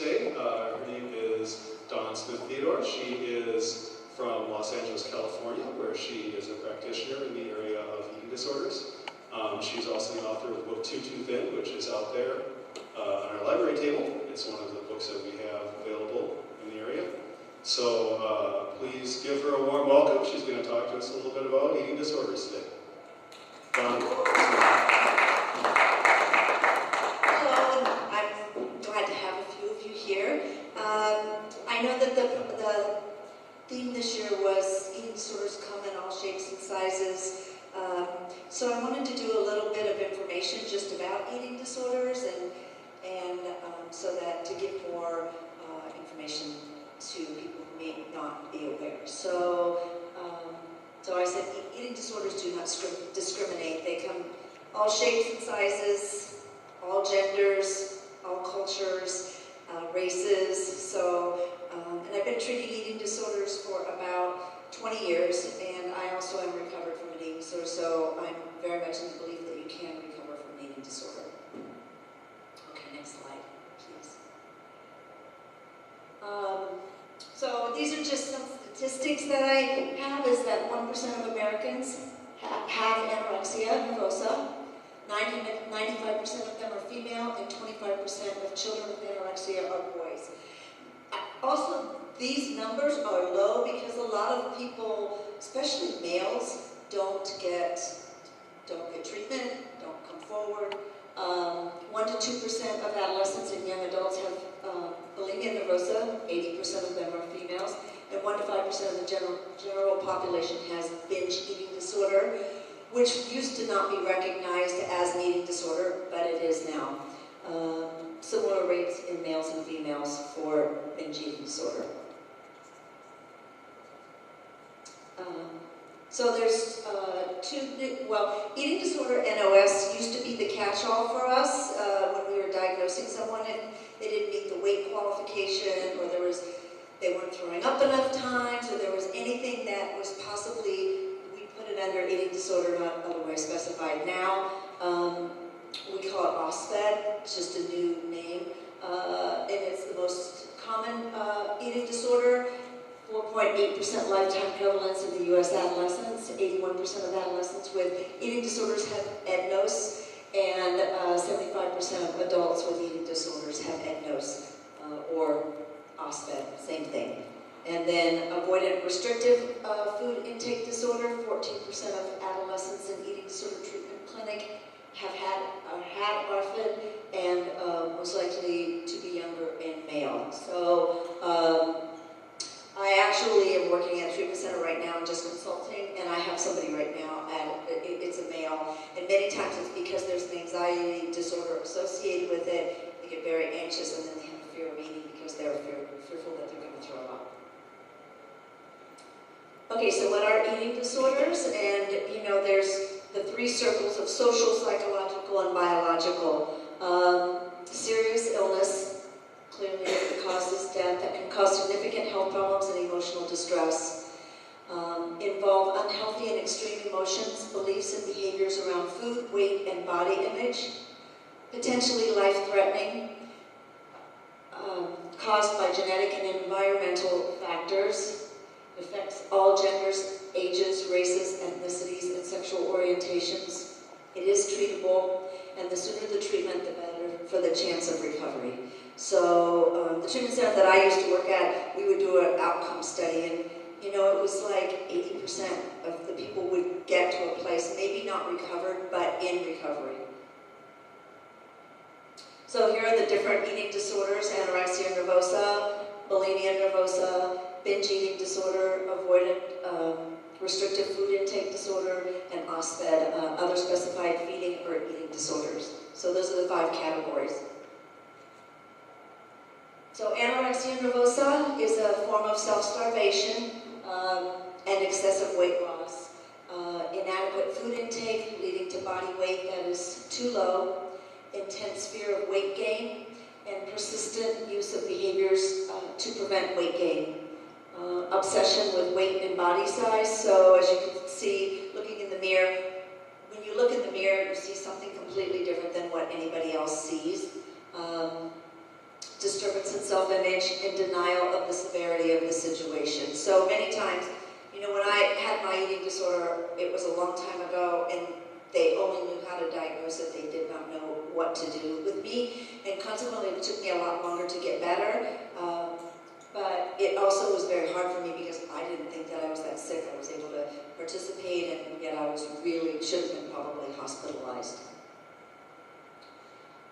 today. Her name is Smith-Theodore. She is from Los Angeles, California, where she is a practitioner in the area of eating disorders. She's also the author of the book Too Thin, which is out there on our library table. It's one of the books that we have available in the area. So please give her a warm welcome. She's going to talk to us a little bit about eating disorders today. Hello, and I'm glad to have a few of you here. I know that the theme this year was eating disorders come in all shapes and sizes. So I wanted to do a little bit of information just about eating disorders and so that to give more information to people who may not be aware. So I said eating disorders do not discriminate. They come all shapes and sizes, all genders, all cultures, races. So, and I've been treating eating disorders for about 20 years, and I also am recovered from an eating disorder, so I'm very much in the belief that you can recover from an eating disorder. Okay, next slide, please. So these are just some statistics that I have, is that 1% of Americans have anorexia nervosa, 95% of them are female, and 25% of children with anorexia are boys. Also, these numbers are low because a lot of people, especially males, don't get treatment, don't come forward. 1 to 2% of adolescents and young adults have bulimia nervosa, 80% of them are females, and 1 to 5% of the general population has binge eating disorder, which used to not be recognized as an eating disorder, but it is now. Similar rates in males and females for binge eating disorder. So there's eating disorder, NOS, used to be the catch-all for us when we were diagnosing someone and they didn't meet the weight qualification, or they weren't throwing up enough times, or there was anything that was possibly, we put it under eating disorder, not otherwise specified. Now, we call it OSFED, it's just a new name, and it's the most common eating disorder. 4.8% lifetime prevalence in the U.S. adolescents. 81% of adolescents with eating disorders have EDNOS, and 75% of adults with eating disorders have EDNOS or OSFED, same thing. And then avoidant restrictive food intake disorder. 14% of adolescents in eating disorder treatment clinic have had OSFED, and most likely to be younger and male. So. I actually am working at a treatment center right now and just consulting, and I have somebody right now, and it's a male, and many times it's because there's an anxiety disorder associated with it. They get very anxious, and then they have a fear of eating because they're fearful that they're going to throw up. Okay, so what are eating disorders? And there's the 3 circles of social, psychological, and biological. Serious illness, clearly it causes death, that can cause significant health problems and emotional distress. Involve unhealthy and extreme emotions, beliefs, and behaviors around food, weight, and body image. Potentially life-threatening, caused by genetic and environmental factors. Affects all genders, ages, races, ethnicities, and sexual orientations. It is treatable, and the sooner the treatment, the better for the chance of recovery. So the treatment center that I used to work at, we would do an outcome study, and it was like 80% of the people would get to a place, maybe not recovered, but in recovery. So here are the different eating disorders: anorexia nervosa, bulimia nervosa, binge eating disorder, avoidant restrictive food intake disorder, and OSFED, other specified feeding or eating disorders. So those are the 5 categories. So anorexia nervosa is a form of self-starvation and excessive weight loss. Inadequate food intake leading to body weight that is too low, intense fear of weight gain, and persistent use of behaviors to prevent weight gain. Obsession with weight and body size. So as you can see, looking in the mirror, when you look in the mirror, you see something completely different than what anybody else sees. disturbance in self-image, and denial of the severity of the situation. So many times, you know, when I had my eating disorder, it was a long time ago, and they only knew how to diagnose it. They did not know what to do with me, and consequently it took me a lot longer to get better. But it also was very hard for me because I didn't think that I was that sick. I was able to participate, and yet I was really, should have been probably hospitalized.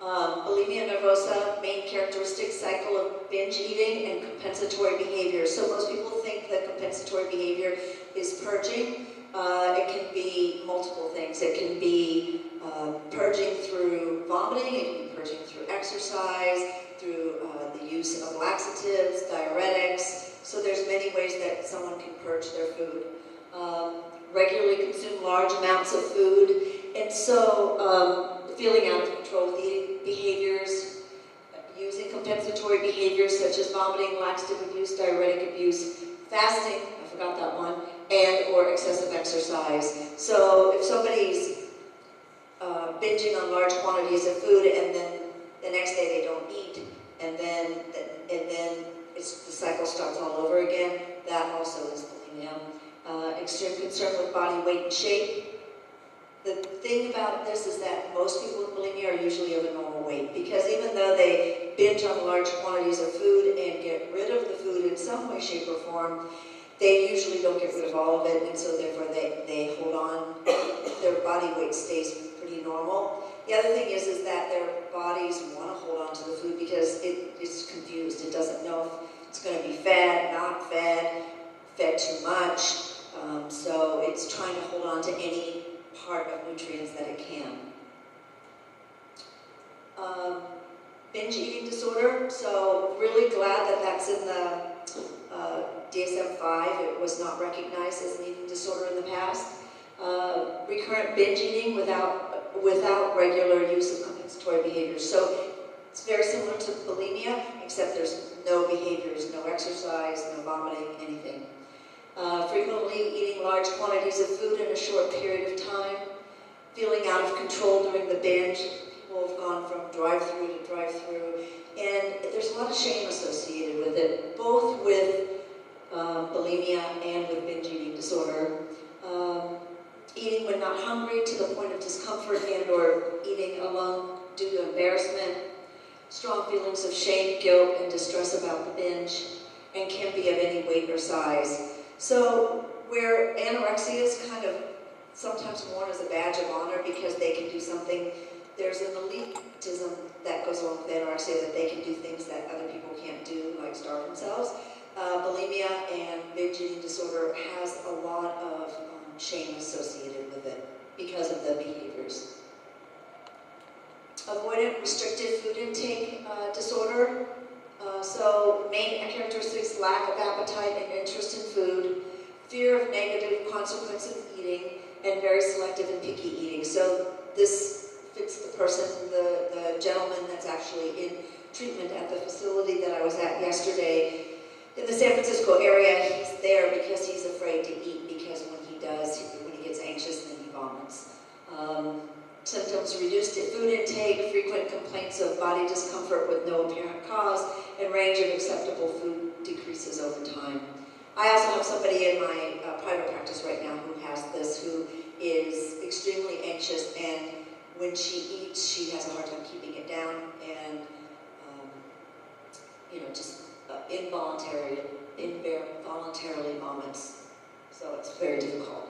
Bulimia nervosa, main characteristic, cycle of binge eating and compensatory behavior. So most people think that compensatory behavior is purging. It can be multiple things. It can be purging through vomiting, it can be purging through exercise, through the use of laxatives, diuretics. So there's many ways that someone can purge their food. Regularly consume large amounts of food, and so feeling out of control with eating behaviors, using compensatory behaviors such as vomiting, laxative abuse, diuretic abuse, fasting, I forgot that one, and or excessive exercise. So if somebody's binging on large quantities of food and then the next day they don't eat, and then the cycle starts all over again, that also is bulimia. Extreme concern with body weight and shape. The thing about this is that most people with bulimia are usually of a normal weight, because even though they binge on large quantities of food and get rid of the food in some way, shape, or form, they usually don't get rid of all of it, and so therefore they hold on. Their body weight stays pretty normal. The other thing is that their bodies want to hold on to the food because it's confused. It doesn't know if it's going to be fed, not fed, fed too much. So it's trying to hold on to any part of nutrients that it can. Binge eating disorder. So really glad that that's in the DSM-5. It was not recognized as an eating disorder in the past. Recurrent binge eating without regular use of compensatory behaviors. So it's very similar to bulimia, except there's no behaviors, no exercise, no vomiting, anything. Frequently eating large quantities of food in a short period of time. Feeling out of control during the binge. People have gone from drive-through to drive-through. And there's a lot of shame associated with it, both with bulimia and with binge eating disorder. Eating when not hungry to the point of discomfort and or eating alone due to embarrassment. Strong feelings of shame, guilt, and distress about the binge, and can be of any weight or size. So where anorexia is kind of sometimes worn as a badge of honor because they can do something, there's an elitism that goes along with anorexia, that they can do things that other people can't do, like starve themselves. Bulimia and binge eating disorder has a lot of shame associated with it because of the behaviors. Avoidant restrictive food intake disorder. So main characteristics: lack of appetite and interest in food, fear of negative consequences of eating, and very selective and picky eating. So this fits the person, the gentleman that's actually in treatment at the facility that I was at yesterday. In the San Francisco area, he's there because he's afraid to eat, because when he gets anxious, then he vomits. Symptoms: reduced food intake, frequent complaints of body discomfort with no apparent cause, and range of acceptable food decreases over time. I also have somebody in my private practice right now who has this, who is extremely anxious, and when she eats, she has a hard time keeping it down, and just involuntarily vomits. So it's very difficult.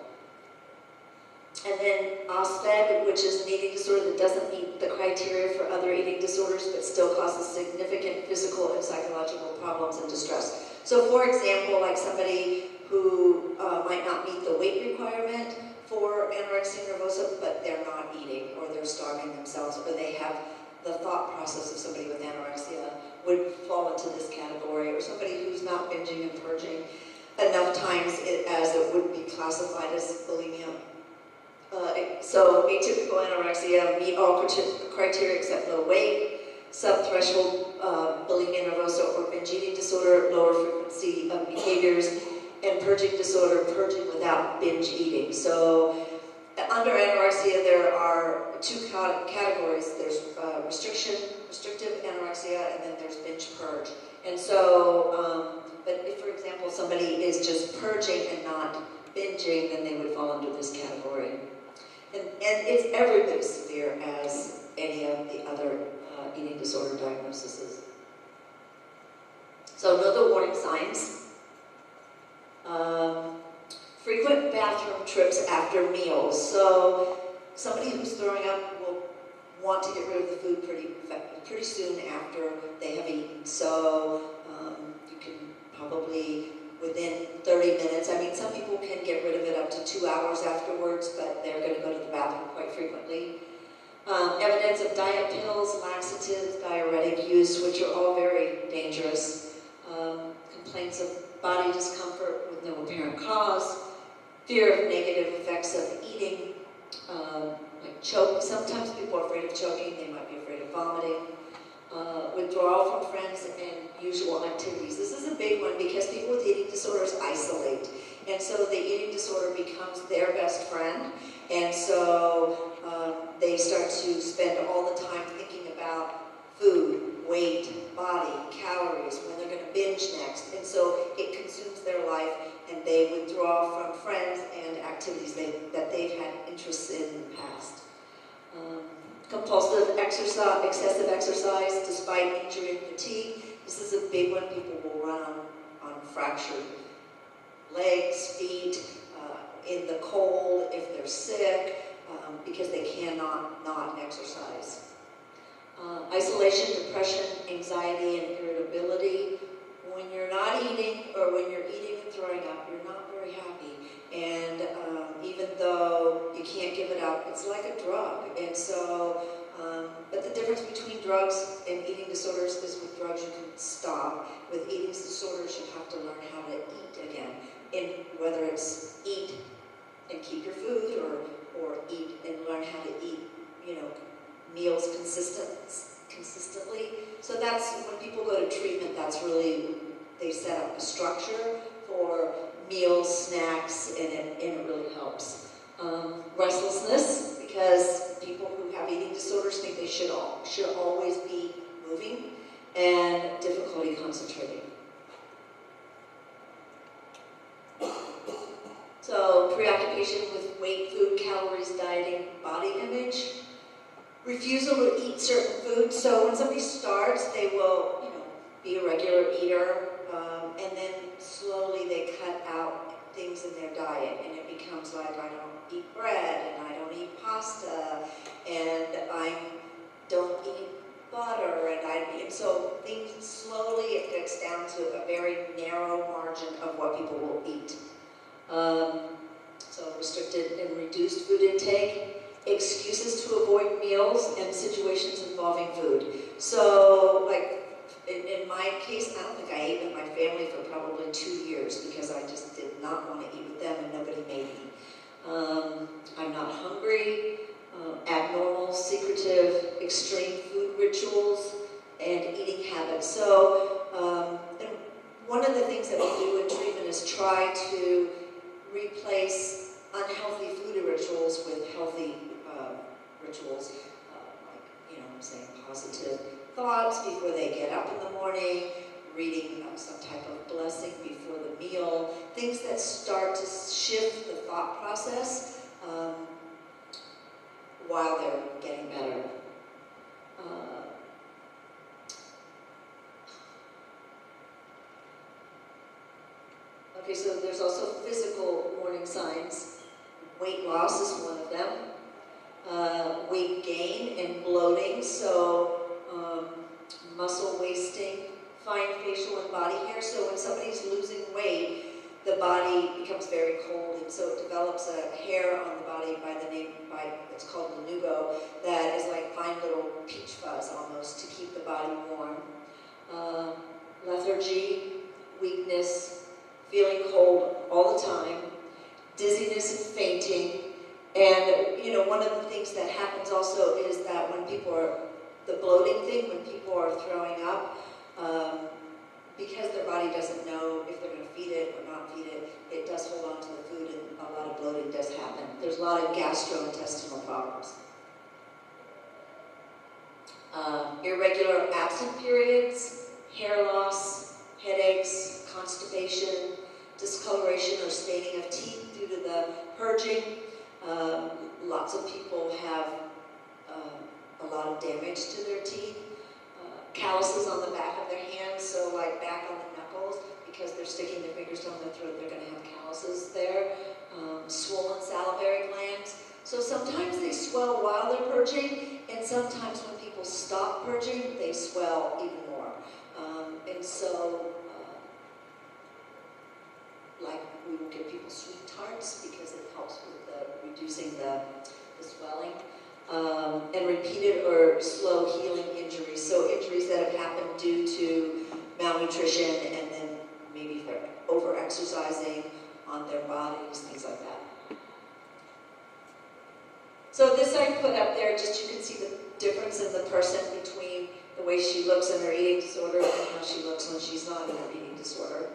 And then OSFED, which is an eating disorder that doesn't meet the criteria for other eating disorders, but still causes significant physical and psychological problems and distress. So for example, like somebody who might not meet the weight requirement for anorexia nervosa, but they're not eating, or they're starving themselves, or they have the thought process of somebody with anorexia would fall into this category, or somebody who's not binging and purging enough times as it would be classified as bulimia. So atypical anorexia meet all criteria except low weight, subthreshold bulimia nervosa or binge eating disorder, lower frequency of behaviors, and purging disorder, purging without binge eating. So Under anorexia, there are two categories. There's restrictive anorexia, and then there's binge purge. And so, but if, for example, somebody is just purging and not binging, then they would fall under this category. And it's every bit as severe as any of the other eating disorder diagnoses. So know the warning signs. Frequent bathroom trips after meals. So somebody who's throwing up will want to get rid of the food pretty soon after they have eaten. So you can probably, within 30 minutes, I mean, some people can get rid of it up to 2 hours afterwards, but they're going to go to the bathroom quite frequently. Evidence of diet pills, laxatives, diuretic use, which are all very dangerous. Complaints of body discomfort with no apparent cause. Fear of negative effects of eating, like choke. Sometimes people are afraid of choking, they might be afraid of vomiting. Withdrawal from friends and usual activities. This is a big one because people with eating disorders isolate. And so the eating disorder becomes their best friend. And so they start to spend all the time thinking about food, weight, body, calories, when they're going to binge next. And so it consumes their life, and they withdraw from friends and activities that they've had interests in the past. Compulsive exercise, excessive exercise despite injury and fatigue. This is a big one. People will run on fractured legs, feet, in the cold if they're sick, because they cannot not exercise. Isolation, depression, anxiety, and irritability. When you're not eating, or when you're eating and throwing up, you're not very happy. And even though you can't give it up, it's like a drug. And so, but the difference between drugs and eating disorders is with drugs you can stop. With eating disorders, you have to learn how to eat again. In whether it's eat and keep your food, or eat and learn how to eat, meals consistently. So that's when people go to treatment. That's really, they set up a structure for meals, snacks, and it really helps. Restlessness, because people who have eating disorders think they should always be moving, and difficulty concentrating. So preoccupation with weight, food, calories, dieting, body image. Refusal to eat certain foods. So when somebody starts, they will, be a regular eater, and then slowly they cut out things in their diet, and it becomes like, I don't eat bread, and I don't eat pasta, and I don't eat butter, and so things slowly, it gets down to a very narrow margin of what people will eat. So restricted and reduced food intake, excuses to avoid meals and situations involving food. So, like, in my case, I don't think I ate with my family for probably 2 years because I just did not want to eat with them and nobody made me. I'm not hungry, abnormal, secretive, extreme food rituals, and eating habits. So, and one of the things that we do in treatment is try to replace unhealthy food rituals with healthy rituals, like, I'm saying positive thoughts before they get up in the morning, reading some type of blessing before the meal, things that start to shift the thought process while they're getting better. Okay, so there's also physical warning signs. Weight loss is one of them. Weight gain and bloating, so muscle wasting, fine facial and body hair. So when somebody's losing weight, the body becomes very cold, and so it develops a hair on the body it's called lanugo, that is like fine little peach fuzz almost to keep the body warm. Lethargy, weakness, feeling cold all the time, dizziness and fainting. And, one of the things that happens also is that when people are, the bloating thing, when people are throwing up, because their body doesn't know if they're going to feed feed it or not feed it, it does hold on to the food and a lot of bloating does happen. There's a lot of gastrointestinal problems. Irregular absent periods, hair loss, headaches, constipation, discoloration or staining of teeth due to the purging. Lots of people have a lot of damage to their teeth. Calluses on the back of their hands, so like back on the knuckles, because they're sticking their fingers down their throat, they're going to have calluses there. Swollen salivary glands. So sometimes they swell while they're purging, and sometimes when people stop purging, they swell even more. And so, like, we will give people sweet tarts because it helps with reducing the swelling. And repeated or slow healing injuries. So injuries that have happened due to malnutrition and then maybe they're over-exercising on their bodies, things like that. So this I put up there just you can see the difference in the person between the way she looks in her eating disorder and how she looks when she's not in her eating disorder.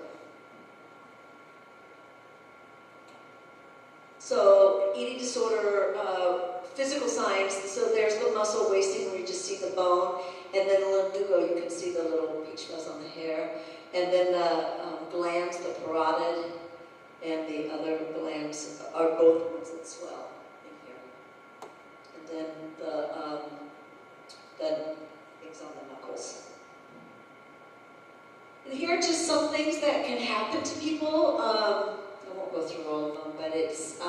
So eating disorder, physical signs, so there's the muscle wasting where you just see the bone, and then the lanugo, you can see the little peach fuzz on the hair, and then the glands, the parotid, and the other glands are both the ones that swell in here. And then the things on the knuckles. And here are just some things that can happen to people. I won't go through all of them, but it's,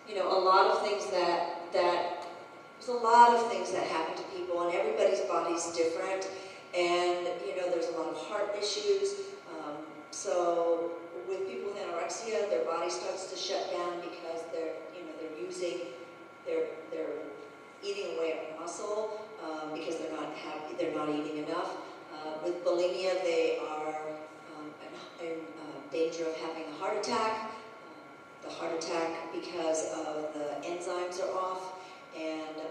you know, a lot of things there's a lot of things that happen to people, and everybody's body's different, and, you know, there's a lot of heart issues. So with people with anorexia, their body starts to shut down because they're eating away at muscle because they're not eating enough. With bulimia, they are in danger of having a heart attack. The heart attack because of the enzymes are off, and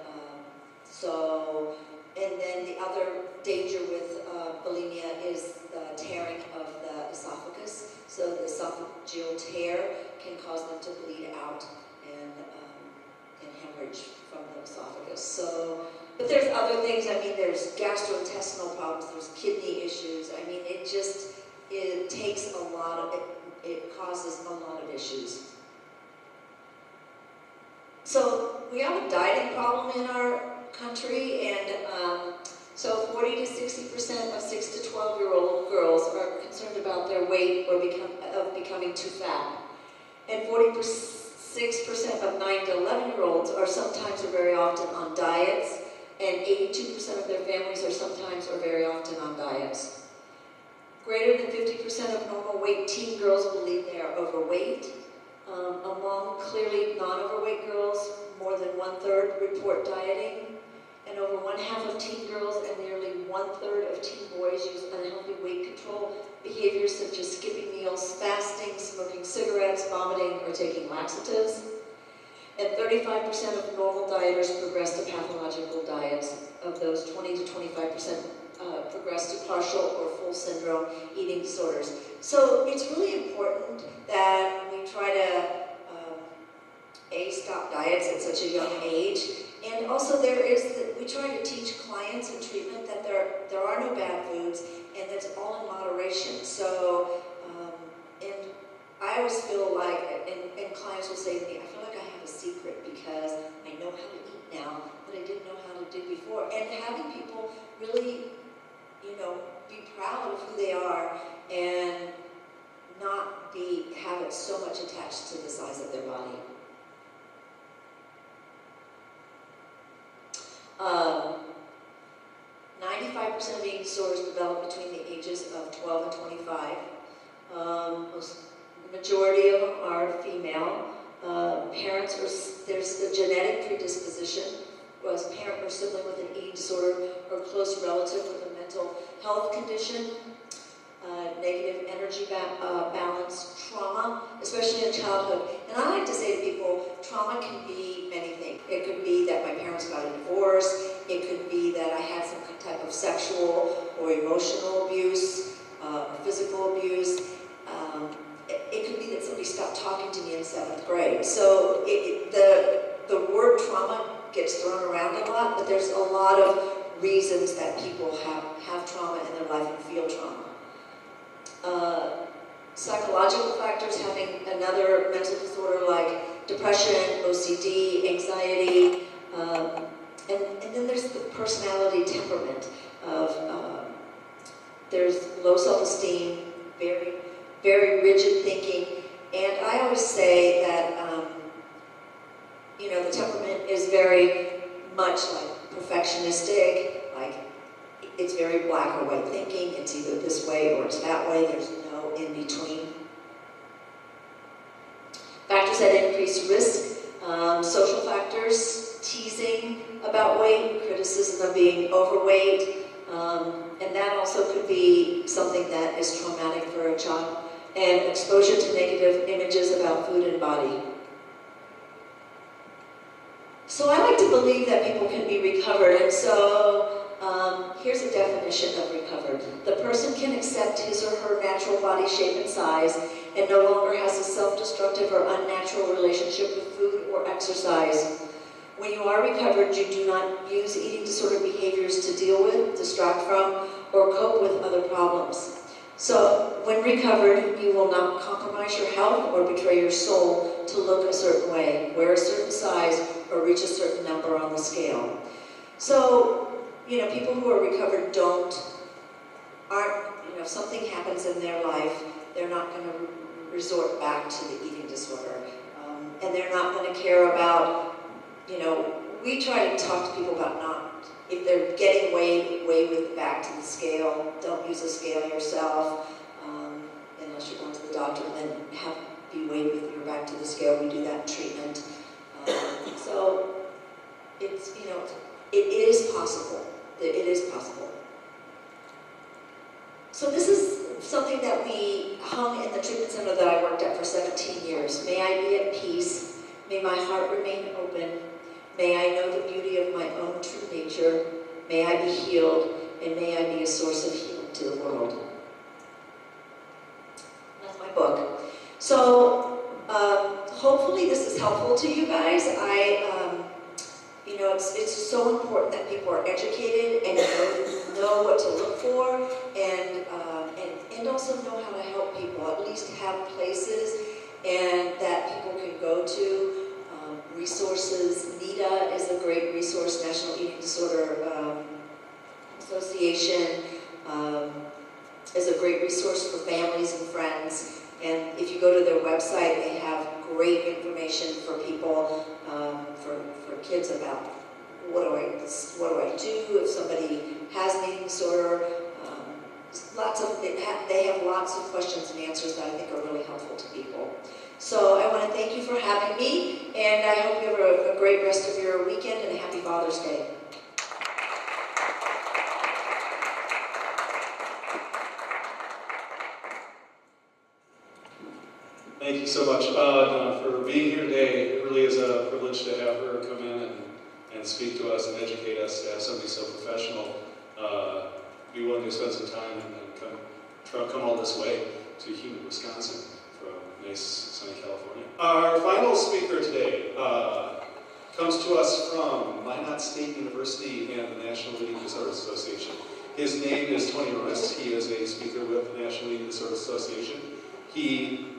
and then the other danger with bulimia is the tearing of the esophagus. So the esophageal tear can cause them to bleed out and hemorrhage from the esophagus. So, but there's other things. I mean, there's gastrointestinal problems. There's kidney issues. I mean, it takes a lot of it causes a lot of issues. So we have a dieting problem in our country, and so 40 to 60% of 6 to 12-year-old girls are concerned about their weight or becoming too fat. And 46% of 9 to 11-year-olds are sometimes or very often on diets, and 82% of their families are sometimes or very often on diets. Greater than 50% of normal weight teen girls believe they are overweight. Among clearly non-overweight girls, more than 1/3 report dieting, and over 1/2 of teen girls and nearly 1/3 of teen boys use unhealthy weight control behaviors such as skipping meals, fasting, smoking cigarettes, vomiting, or taking laxatives. And 35% of normal dieters progress to pathological diets. Of those, 20 to 25% progress to partial or full syndrome eating disorders. So it's really important that we try to stop diets at such a young age, and also we try to teach clients in treatment that there are no bad foods and that's all in moderation. So, and I always feel like, and clients will say to me, I feel like I have a secret because I know how to eat now that I didn't know how to do before. And having people really, you know, be proud of who they are and not have it so much attached to the size of their body. 95% of eating disorders develop between the ages of 12 and 25. The majority of them are female. There's a genetic predisposition, was a parent or sibling with an eating disorder or close relative with a mental health condition, negative energy balance, trauma, especially in childhood. And I like to say to people, trauma can be many things. It could be that my parents got a divorce. It could be that I had some type of sexual or emotional abuse or physical abuse. 7th grade. So the word trauma gets thrown around a lot, but there's a lot of reasons that people have trauma in their life and feel trauma. Psychological factors, having another mental disorder like depression, OCD, anxiety, and then there's the personality temperament of, there's low self-esteem, very, very rigid thinking, and I always say that, the temperament is very much like perfectionistic, like it's very black or white thinking, it's either this way or it's that way, there's no in between. Factors that increase risk, social factors, teasing about weight, criticism of being overweight, and that also could be something that is traumatic for a child, and exposure to negative images about food and body. So I like to believe that people can be recovered, and so here's a definition of recovered. The person can accept his or her natural body shape and size and no longer has a self-destructive or unnatural relationship with food or exercise. When you are recovered, you do not use eating disorder behaviors to deal with, distract from, or cope with other problems. So when recovered, you will not compromise your health or betray your soul to look a certain way, wear a certain size, or reach a certain number on the scale. So, people who are recovered aren't, if something happens in their life, they're not going to resort back to the eating disorder. And they're not going to care about, we try to talk to people about if they're getting way back to the scale, don't use a scale yourself, unless you're going to the doctor, and then be weighed with your back to the scale. We do that in treatment. So it's, it is possible. It is possible. So this is something that we hung in the treatment center that I worked at for 17 years. May I be at peace. May my heart remain open. May I know the beauty of my own true nature. May I be healed. And may I be a source of healing to the world. That's my book. So hopefully this is helpful to you guys. It's so important that people are educated and know what to look for, and also know how to help people. At least have places and that people can go to. Resources. NEDA is a great resource. National Eating Disorder Association is a great resource for families and friends. And if you go to their website, they have great information for people, for kids about what do I do if somebody has an eating disorder. They have lots of questions and answers that I think are really helpful to people. So I want to thank you for having me, and I hope you have a great rest of your weekend and a happy Father's Day. Thank you so much, Donna, for being here today. It really is a privilege to have her come in and speak to us and educate us, to have somebody so professional be willing to spend some time and come all this way to humid Wisconsin from nice, sunny California. Our final speaker today comes to us from Minot State University and the National Eating Disorders Association. His name is Tony Roness. He is a speaker with the National Eating Disorders Association. He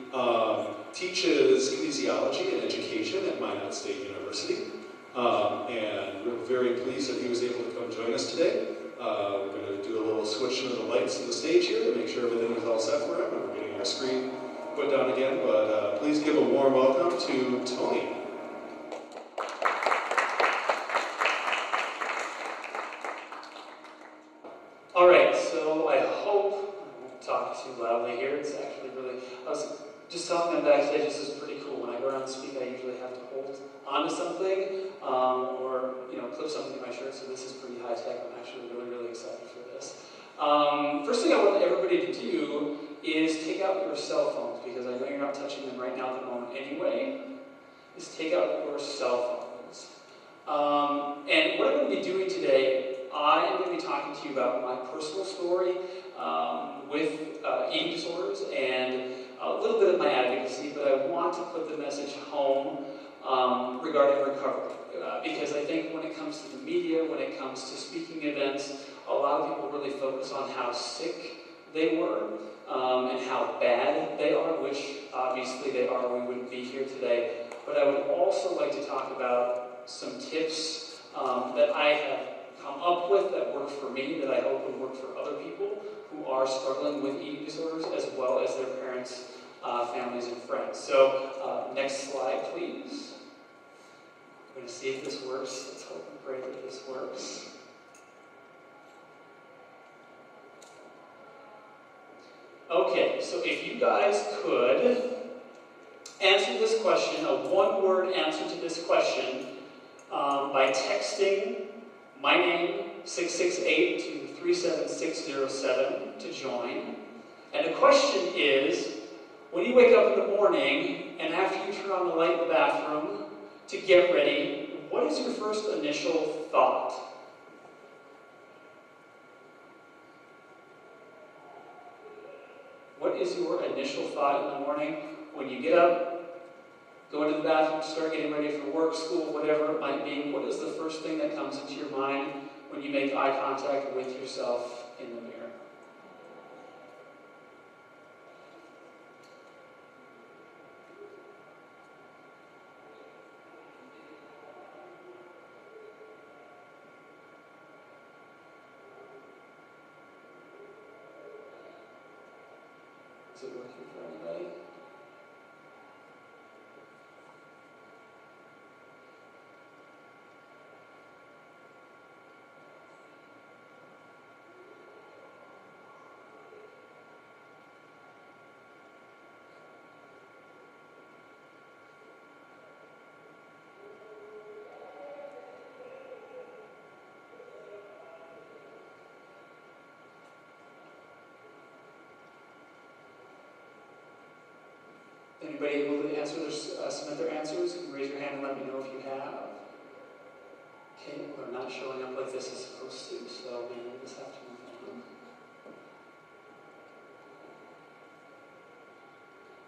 teaches kinesiology and education at Minot State University, and we're very pleased that he was able to come join us today. We're going to do a little switching of the lights on the stage here to make sure everything is all set for him, and we're getting our screen put down again, but please give a warm welcome to Tony. All right, so I hope I won't talk too loudly here. It's actually really, I was just talking to them backstage, this is pretty cool. When I go around and speak, I usually have to hold onto something or clip something in my shirt, so this is pretty high tech. I'm actually really, really excited for this. First thing I want everybody to do is take out your cell phones, because I know you're not touching them right now at the moment anyway. Is take out your cell phones. And what I'm going to be doing today, I am going to be talking to you about my personal story with eating disorders and a little bit of my advocacy, but I want to put the message home regarding recovery. Because I think when it comes to the media, when it comes to speaking events, a lot of people really focus on how sick they were and how bad they are, which obviously they are, we wouldn't be here today. But I would also like to talk about some tips that I have come up with that work for me, that I hope would work for other people who are struggling with eating disorders, as well as their parents, families, and friends. So next slide, please. I'm going to see if this works. Let's hope and pray that this works. Okay, so if you guys could answer this question, a one-word answer to this question, by texting my name, 668 to 37607 to join. And the question is, when you wake up in the morning and after you turn on the light in the bathroom to get ready, what is your first initial thought? What is your initial thought in the morning when you get up, go into the bathroom, start getting ready for work, school, whatever it might be? What is the first thing that comes into your mind when you make eye contact with yourself in the mirror? Is it working for anybody? Anybody able to answer submit their answers? You can raise your hand and let me know if you have. Okay, we're not showing up like this is supposed to, so maybe we'll just have to move on.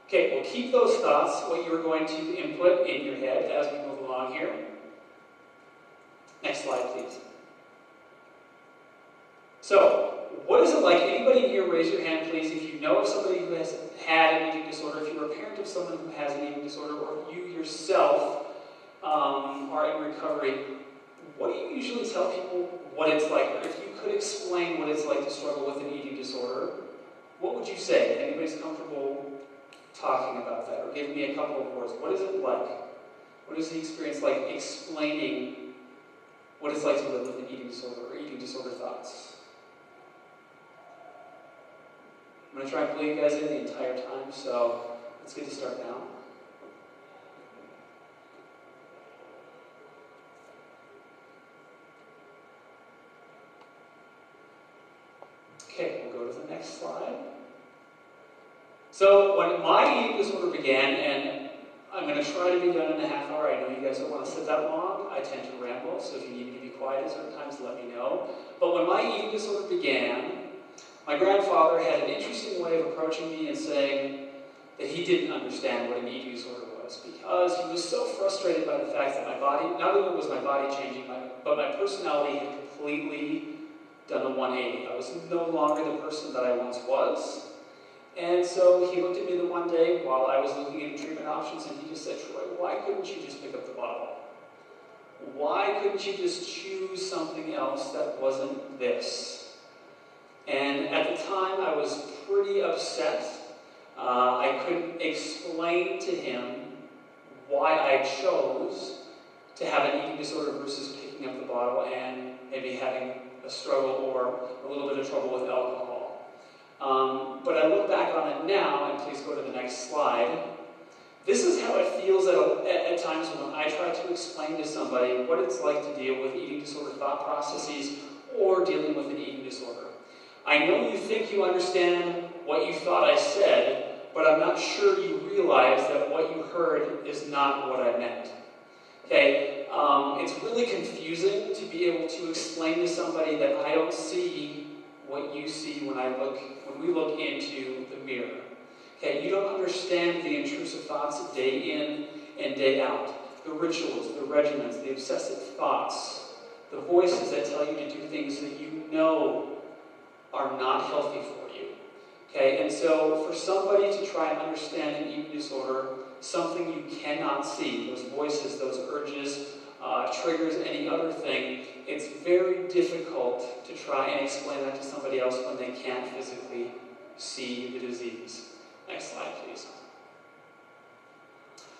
Okay, we'll keep those thoughts, what you're going to input in your head as we move along here. Next slide, please. So, what is it like? Anybody here, raise your hand, please, if you know of somebody who has had an eating disorder, if you're a parent of someone who has an eating disorder, or if you yourself are in recovery, what do you usually tell people what it's like? Or if you could explain what it's like to struggle with an eating disorder, what would you say? If anybody's comfortable talking about that, or give me a couple of words. What is it like? What is the experience like explaining what it's like to live with an eating disorder or eating disorder thoughts? I'm going to try and pull you guys in the entire time, so let's get to start now. Okay, we'll go to the next slide. So when my eating disorder began, and I'm going to try to be done in a half hour. I know you guys don't want to sit that long. I tend to ramble, so if you need me to be quiet at certain times, let me know. But when my eating disorder began, my grandfather had an interesting way of approaching me and saying that he didn't understand what an eating disorder was, because he was so frustrated by the fact that my body, not only was my body changing, but my personality had completely done a 180. I was no longer the person that I once was. And so he looked at me the one day while I was looking at treatment options, and he just said, "Troy, why couldn't you just pick up the bottle? Why couldn't you just choose something else that wasn't this?" And at the time, I was pretty upset. I couldn't explain to him why I chose to have an eating disorder versus picking up the bottle and maybe having a struggle or a little bit of trouble with alcohol. But I look back on it now, and please go to the next slide. This is how it feels at times when I try to explain to somebody what it's like to deal with eating disorder thought processes or dealing with an eating disorder. I know you think you understand what you thought I said, but I'm not sure you realize that what you heard is not what I meant. Okay, it's really confusing to be able to explain to somebody that I don't see what you see when we look into the mirror. Okay, you don't understand the intrusive thoughts day in and day out. The rituals, the regimens, the obsessive thoughts, the voices that tell you to do things that you know are not healthy for you. Okay, and so for somebody to try and understand an eating disorder, something you cannot see, those voices, those urges, triggers, any other thing, it's very difficult to try and explain that to somebody else when they can't physically see the disease. Next slide, please.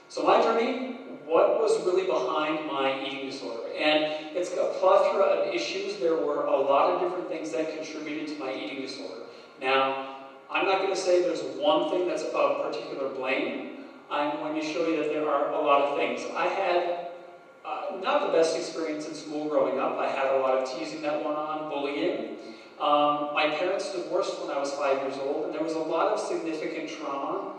So my journey, what was really behind my eating disorder? And it's a plethora of issues. There were a lot of different things that contributed to my eating disorder. Now, I'm not going to say there's one thing that's of particular blame. I'm going to show you that there are a lot of things. I had not the best experience in school growing up. I had a lot of teasing that went on, bullying. My parents divorced when I was 5 years old, and there was a lot of significant trauma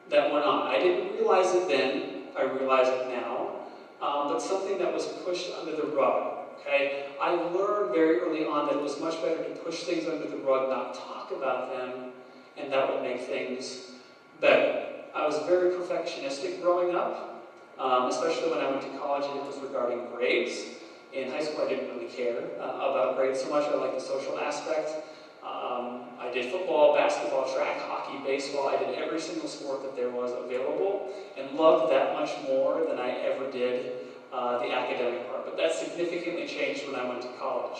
that went on. I didn't realize it then, I realize it now, but something that was pushed under the rug, okay? I learned very early on that it was much better to push things under the rug, not talk about them, and that would make things better. I was very perfectionistic growing up, especially when I went to college and it was regarding grades. In high school, I didn't really care about grades so much. I liked the social aspect. I did football, basketball, track, hockey, baseball. I did every single sport that there was available and loved that much more than I ever did the academic part. But that significantly changed when I went to college.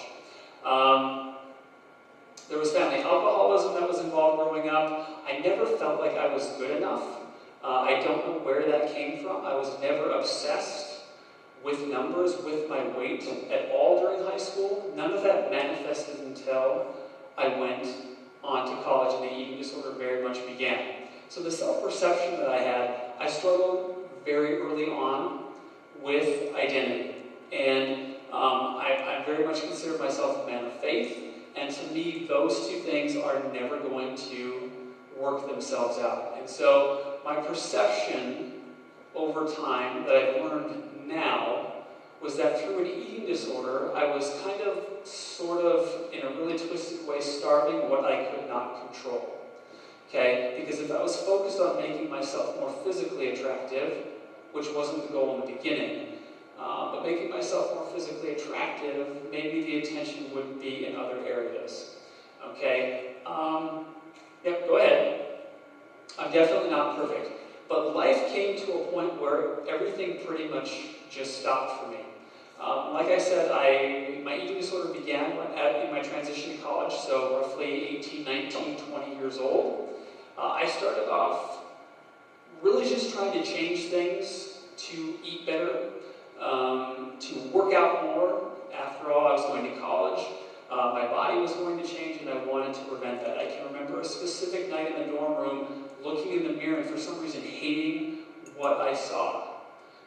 There was family alcoholism that was involved growing up. I never felt like I was good enough. I don't know where that came from. I was never obsessed with numbers, with my weight at all during high school. None of that manifested until I went on to college and the eating disorder very much began. So the self-perception that I had, I struggled very early on with identity. And I very much consider myself a man of faith. And to me, those two things are never going to work themselves out. And so my perception over time that I've learned now was that through an eating disorder, I was kind of, sort of, in a really twisted way, starving what I could not control. Okay? Because if I was focused on making myself more physically attractive, which wasn't the goal in the beginning, but making myself more physically attractive, maybe the attention would be in other areas. Okay? Yep, go ahead. I'm definitely not perfect. But life came to a point where everything pretty much just stopped for me. Like I said, my eating disorder began in my transition to college, so roughly 18, 19, 20 years old. I started off really just trying to change things, to eat better, to work out more. After all, I was going to college. My body was going to change, and I wanted to prevent that. I can remember a specific night in the dorm room, looking in the mirror and for some reason hating what I saw.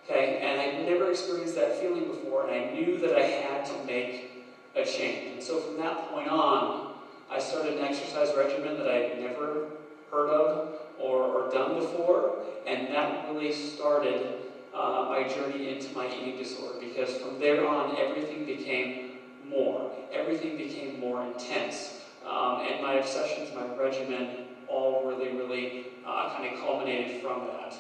Okay, and I'd never experienced that feeling before, and I knew that I had to make a change. And so from that point on, I started an exercise regimen that I had never heard of or done before, and that really started my journey into my eating disorder, because from there on, everything became more. Everything became more intense. And my obsessions, my regimen, all really kind of culminated from that.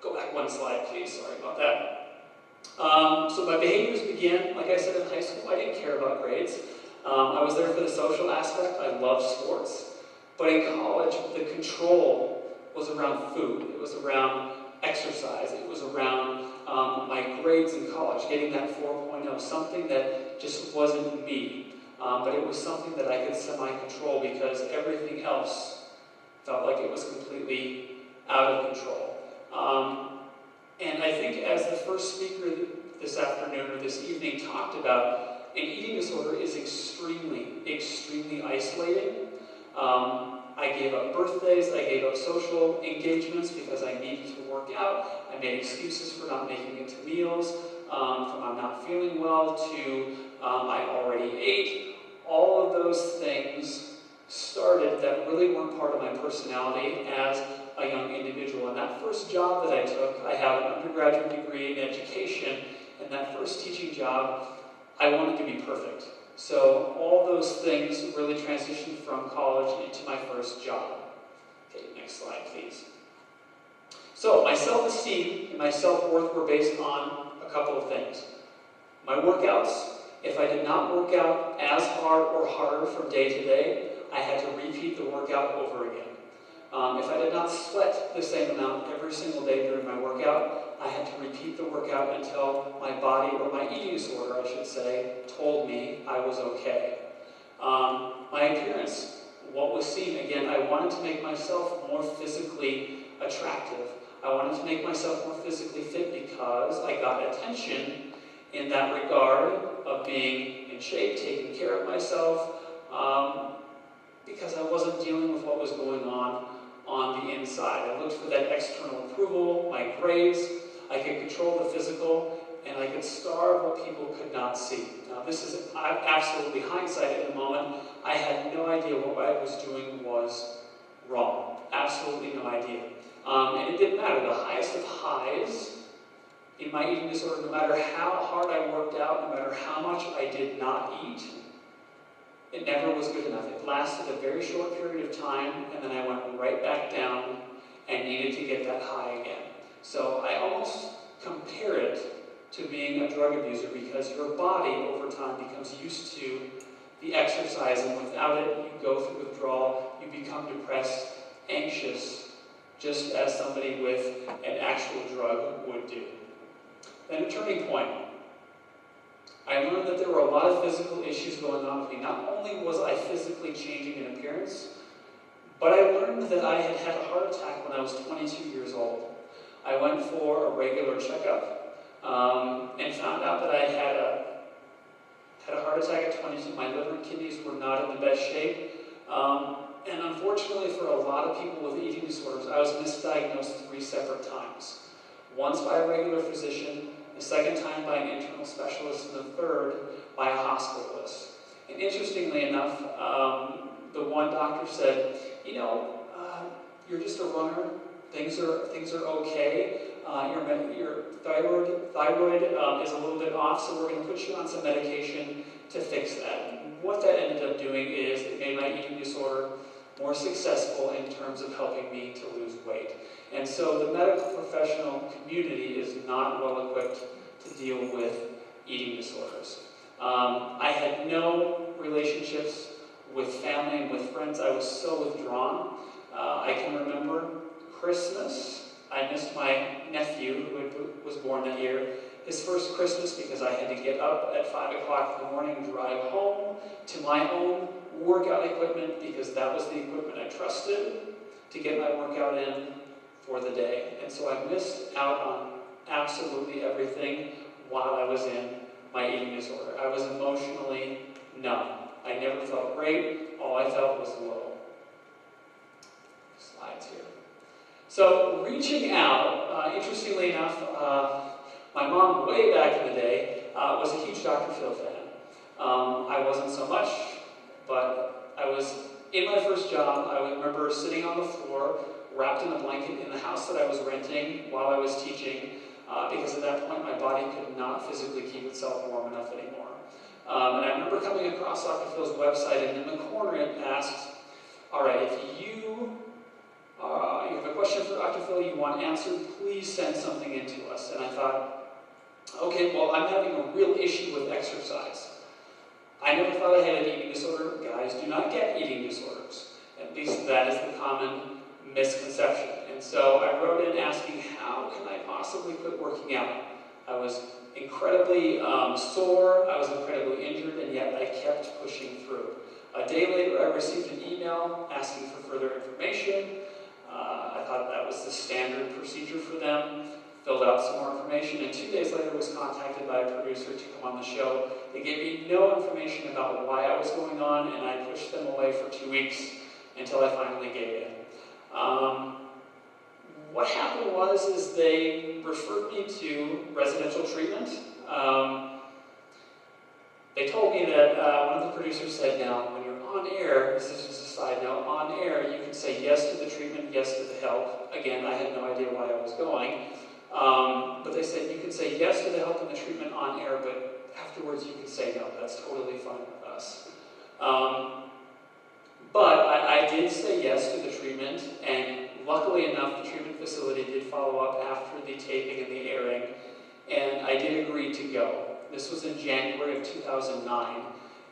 Go back one slide, please. Sorry about that. So my behaviors began, like I said, in high school. I didn't care about grades. I was there for the social aspect. I loved sports. But in college, the control was around food. It was around exercise. It was around my grades in college, getting that 4.0, something that just wasn't me. But it was something that I could semi-control because everything else felt like it was completely out of control. And I think as the first speaker this afternoon or this evening talked about, an eating disorder is extremely isolating. I gave up birthdays, I gave up social engagements because I needed to work out. I made excuses for not making it to meals, from I'm not feeling well to I already ate. All of those things started that really weren't part of my personality as a young individual. And that first job that I took, I have an undergraduate degree in education, and that first teaching job, I wanted to be perfect. So all those things really transitioned from college into my first job. Okay, next Next slide, please. So my self-esteem and my self-worth were based on a couple of things. My workouts. If I did not work out as hard or harder from day to day, I had to repeat the workout over again. If I did not sweat the same amount every single day during my workout, I had to repeat the workout until my body, or my eating disorder, I should say, told me I was okay. My appearance, what was seen, again, I wanted to make myself more physically attractive. I wanted to make myself more physically fit because I got attention in that regard of being in shape, taking care of myself, because I wasn't dealing with what was going on the inside. I looked for that external approval, my grades, I could control the physical, and I could starve what people could not see. Now this is absolutely hindsight in the moment. I had no idea what I was doing was wrong. Absolutely no idea. And it didn't matter. The highest of highs in my eating disorder, no matter how hard I worked out, no matter how much I did not eat, it never was good enough. It lasted a very short period of time, and then I went right back down and needed to get that high again. So I almost compare it to being a drug abuser, because your body over time becomes used to the exercise, and without it, you go through withdrawal, you become depressed, anxious, just as somebody with an actual drug would do. Then a turning point. I learned that there were a lot of physical issues going on with me. Not only was I physically changing in appearance, but I learned that I had had a heart attack when I was 22 years old. I went for a regular checkup and found out that I had a heart attack at 22. My liver and kidneys were not in the best shape. And unfortunately for a lot of people with eating disorders, I was misdiagnosed 3 separate times. Once by a regular physician, the second time by an internal specialist, and the third by a hospitalist. And interestingly enough, the one doctor said, you know, you're just a runner, things are okay, your thyroid is a little bit off, so we're going to put you on some medication to fix that. And what that ended up doing is it made my eating disorder more successful in terms of helping me to lose weight. And so the medical professional community is not well equipped to deal with eating disorders. I had no relationships with family and with friends. I was so withdrawn. I can remember Christmas. I missed my nephew, who was born that year, his first Christmas, because I had to get up at 5 o'clock in the morning, drive home to my own workout equipment, because that was the equipment I trusted to get my workout in for the day. And so I missed out on absolutely everything while I was in my eating disorder. I was emotionally numb. I never felt great. All I felt was low. Slides here. So reaching out, interestingly enough, my mom way back in the day was a huge Dr. Phil fan. I wasn't so much, but I was in my first job. I remember sitting on the floor, wrapped in a blanket in the house that I was renting while I was teaching, because at that point my body could not physically keep itself warm enough anymore. And I remember coming across Dr. Phil's website, and in the corner it asked, all right, if you have a question for Dr. Phil you want answered, please send something in to us. And I thought, okay, well, I'm having a real issue with exercise. I never thought I had an eating disorder. Guys do not get eating disorders. At least that is the common misconception. And so I wrote in asking, how can I possibly quit working out? I was incredibly sore, I was incredibly injured, and yet I kept pushing through. A day later, I received an email asking for further information. I thought that was the standard procedure for them. Filled out some more information, and 2 days later was contacted by a producer to come on the show. They gave me no information about why I was going on, and I pushed them away for 2 weeks until I finally gave in. What happened is they referred me to residential treatment. They told me that one of the producers said, now, when you're on air, this is just a side note, on air you can say yes to the treatment, yes to the help. Again, I had no idea why I was going. But they said you can say yes to the help and the treatment on air, but afterwards you can say no. That's totally fine with us. But I did say yes to the treatment, and Luckily enough, the treatment facility did follow up after the taping and the airing, and I did agree to go. This was in January of 2009,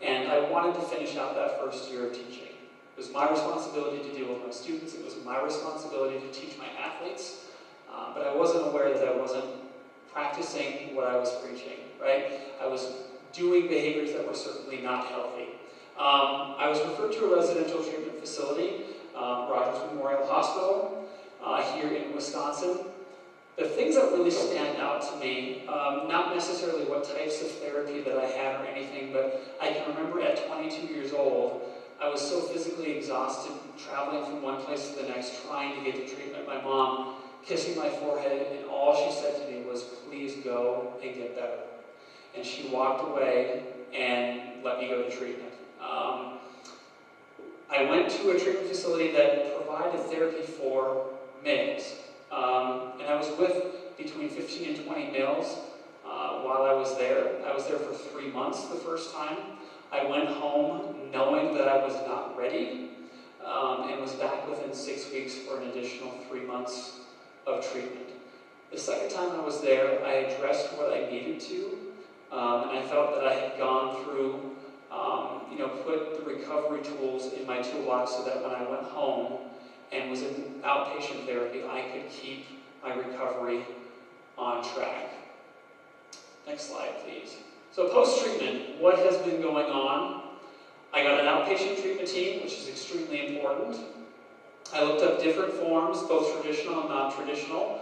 and I wanted to finish out that first year of teaching. It was my responsibility to deal with my students, it was my responsibility to teach my athletes, but I wasn't aware that I wasn't practicing what I was preaching, right? I was doing behaviors that were certainly not healthy. I was referred to a residential treatment facility, Rogers Memorial Hospital, here in Wisconsin. The things that really stand out to me, not necessarily what types of therapy that I had or anything, but I can remember at 22 years old, I was so physically exhausted, traveling from one place to the next, trying to get to treatment. My mom kissing my forehead, and all she said to me was, "Please go and get better." And she walked away and let me go to treatment. I went to a treatment facility that provided therapy for males. And I was with between 15 and 20 males while I was there. I was there for 3 months the first time. I went home knowing that I was not ready and was back within 6 weeks for an additional 3 months of treatment. The second time I was there, I addressed what I needed to, and I felt that I had gone through, put the recovery tools in my toolbox so that when I went home and was in outpatient therapy, I could keep my recovery on track. Next slide, please. So post-treatment, what has been going on? I got an outpatient treatment team, which is extremely important. I looked up different forms, both traditional and non-traditional.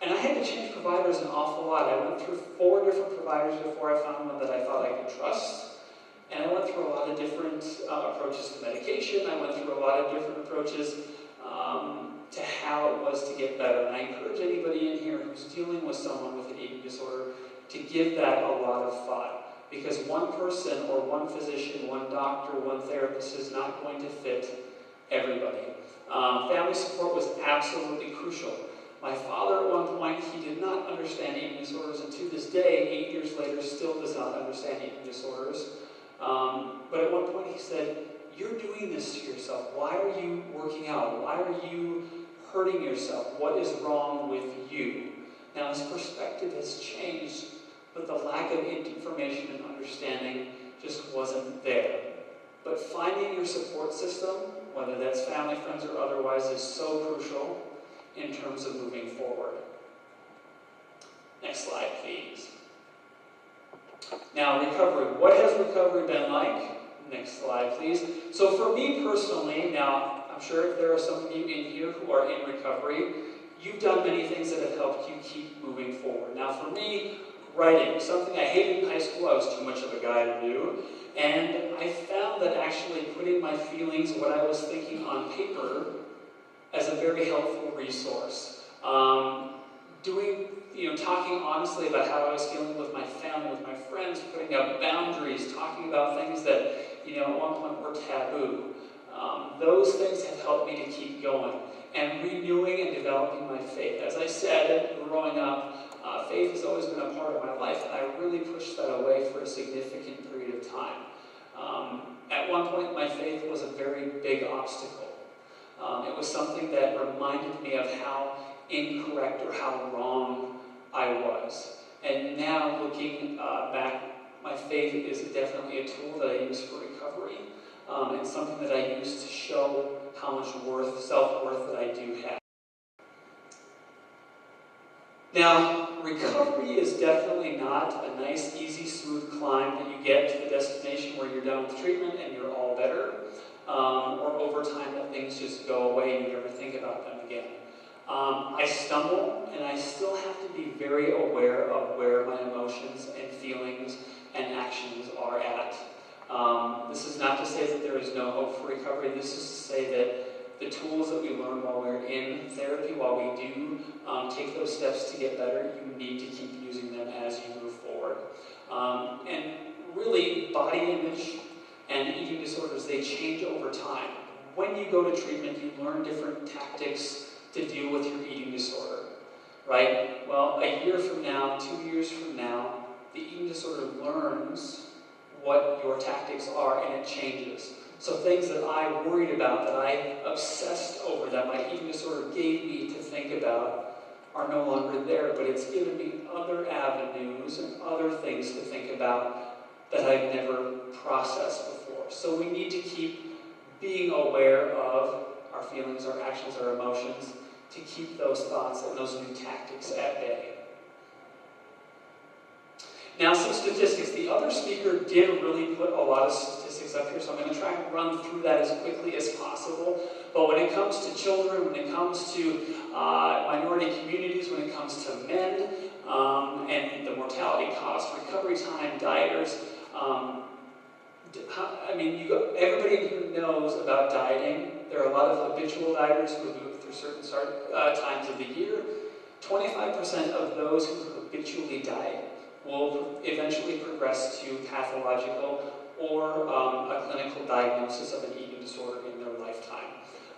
And I had to change providers an awful lot. I went through 4 different providers before I found one that I thought I could trust. And I went through a lot of different approaches to medication. I went through a lot of different approaches to how it was to get better. And I encourage anybody in here who's dealing with someone with an eating disorder to give that a lot of thought. Because one person or one physician, one doctor, one therapist is not going to fit everybody. Family support was absolutely crucial. My father at one point, he did not understand eating disorders, and to this day, 8 years later, still does not understand eating disorders. But at one point he said, "You're doing this to yourself. Why are you working out? Why are you hurting yourself? What is wrong with you?" Now his perspective has changed, but the lack of information and understanding just wasn't there. But finding your support system, whether that's family, friends, or otherwise, is so crucial in terms of moving forward. Next slide, please. Now, recovery. What has recovery been like? Next slide, please. So for me personally, now, I'm sure if there are some of you in here who are in recovery, you've done many things that have helped you keep moving forward. Now, for me, writing, something I hated in high school. I was too much of a guy to do. And I found that actually putting my feelings, what I was thinking on paper, as a very helpful resource. Talking honestly about how I was feeling with my family, with my friends, putting up boundaries, talking about things that, at one point were taboo. Those things have helped me to keep going and renewing and developing my faith. As I said, growing up, faith has always been a part of my life, and I really pushed that away for a significant period of time. At one point, my faith was a very big obstacle. It was something that reminded me of how incorrect or how wrong I was. And now, looking back, my faith is definitely a tool that I use for recovery. It's something that I use to show how much self-worth that I do have. Now, recovery is definitely not a nice, easy, smooth climb that you get to the destination where you're done with treatment and you're all better. Or over time that things just go away and you never think about them again. I stumble, and I still have to be very aware of where my emotions and feelings and actions are at. This is not to say that there is no hope for recovery. This is to say that the tools that we learn while we're in therapy, while we do take those steps to get better, you need to keep using them as you move forward. And really, body image and eating disorders, they change over time. When you go to treatment, you learn different tactics to deal with your eating disorder, right? Well, a year from now, 2 years from now, the eating disorder learns what your tactics are, and it changes. So things that I worried about, that I obsessed over, that my eating disorder gave me to think about, are no longer there, but it's given me other avenues and other things to think about that I've never processed before. So we need to keep being aware of our feelings, our actions, our emotions, to keep those thoughts and those new tactics at bay. Now, some statistics. The other speaker did really put a lot of statistics up here, so I'm going to try and run through that as quickly as possible. But when it comes to children, when it comes to minority communities, when it comes to men, and the mortality cost, recovery time, dieters, everybody who knows about dieting, there are a lot of habitual dieters who do it through certain times of the year. 25% of those who habitually diet will eventually progress to pathological or a clinical diagnosis of an eating disorder in their lifetime.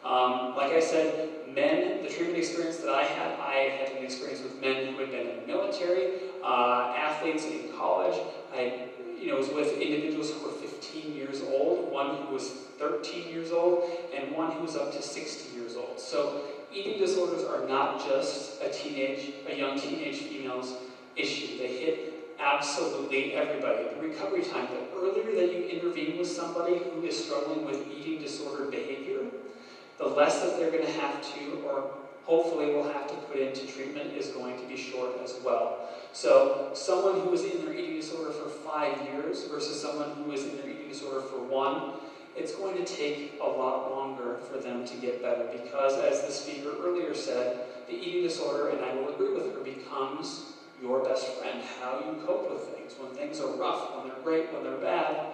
Like I said, men, the treatment experience that I had an experience with men who had been in the military, athletes in college. I was with individuals who were 15 years old, one who was 13 years old, and one who was up to 60 years old. So eating disorders are not just a young teenage female's issue. They hit absolutely everybody. The recovery time, the earlier that you intervene with somebody who is struggling with eating disorder behavior, the less that they're going to have to, or hopefully will have to put into treatment, is going to be short as well. So someone who is in their eating disorder for 5 years versus someone who is in their eating disorder for 1, it's going to take a lot longer for them to get better, because as the speaker earlier said, the eating disorder, and I will agree with her, becomes your best friend. How you cope with things. When things are rough, when they're great, when they're bad,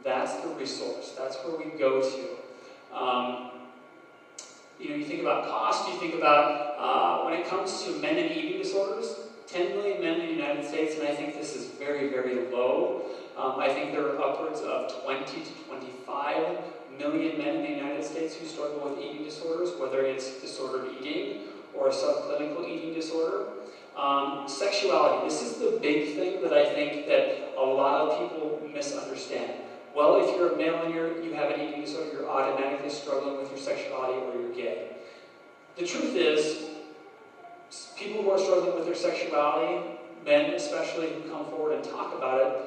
that's the resource. That's where we go to. You think about cost, you think about when it comes to men and eating disorders, 10 million men in the United States, and I think this is very, very low. I think there are upwards of 20 to 25 million men in the United States who struggle with eating disorders, whether it's disordered eating or a subclinical eating disorder. Sexuality, this is the big thing that I think that a lot of people misunderstand. Well, if you're a male and you have an eating disorder, you're automatically struggling with your sexuality or you're gay. The truth is, people who are struggling with their sexuality, men especially who come forward and talk about it,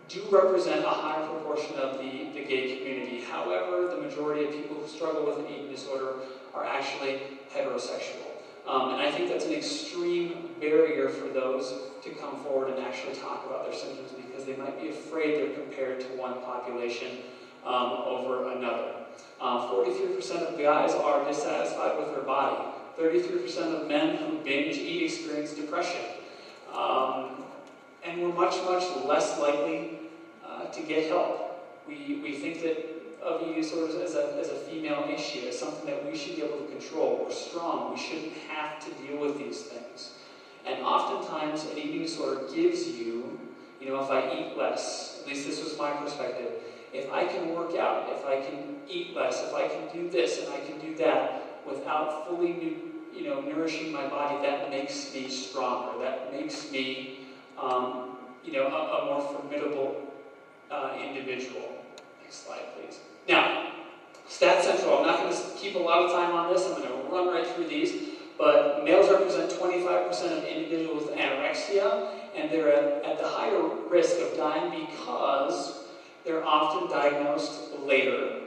do represent a higher proportion of the gay community. However, the majority of people who struggle with an eating disorder are actually heterosexual. And I think that's an extreme barrier for those to come forward and actually talk about their symptoms, because they might be afraid they're compared to one population over another. 43% of guys are dissatisfied with their body. 33% of men who binge eat experience depression. And we're much, much less likely to get help. We think that of eating disorders as a female issue, as something that we should be able to control. We're strong. We shouldn't have to deal with these things. And oftentimes, an eating disorder gives you, if I eat less, at least this was my perspective, if I can work out, if I can eat less, if I can do this and I can do that without fully, nourishing my body, that makes me stronger. That makes me, a more formidable individual. Next slide, please. Now, Stats Central, I'm not going to keep a lot of time on this, I'm going to run right through these, but males represent 25% of individuals with anorexia, and they're at the higher risk of dying because they're often diagnosed later.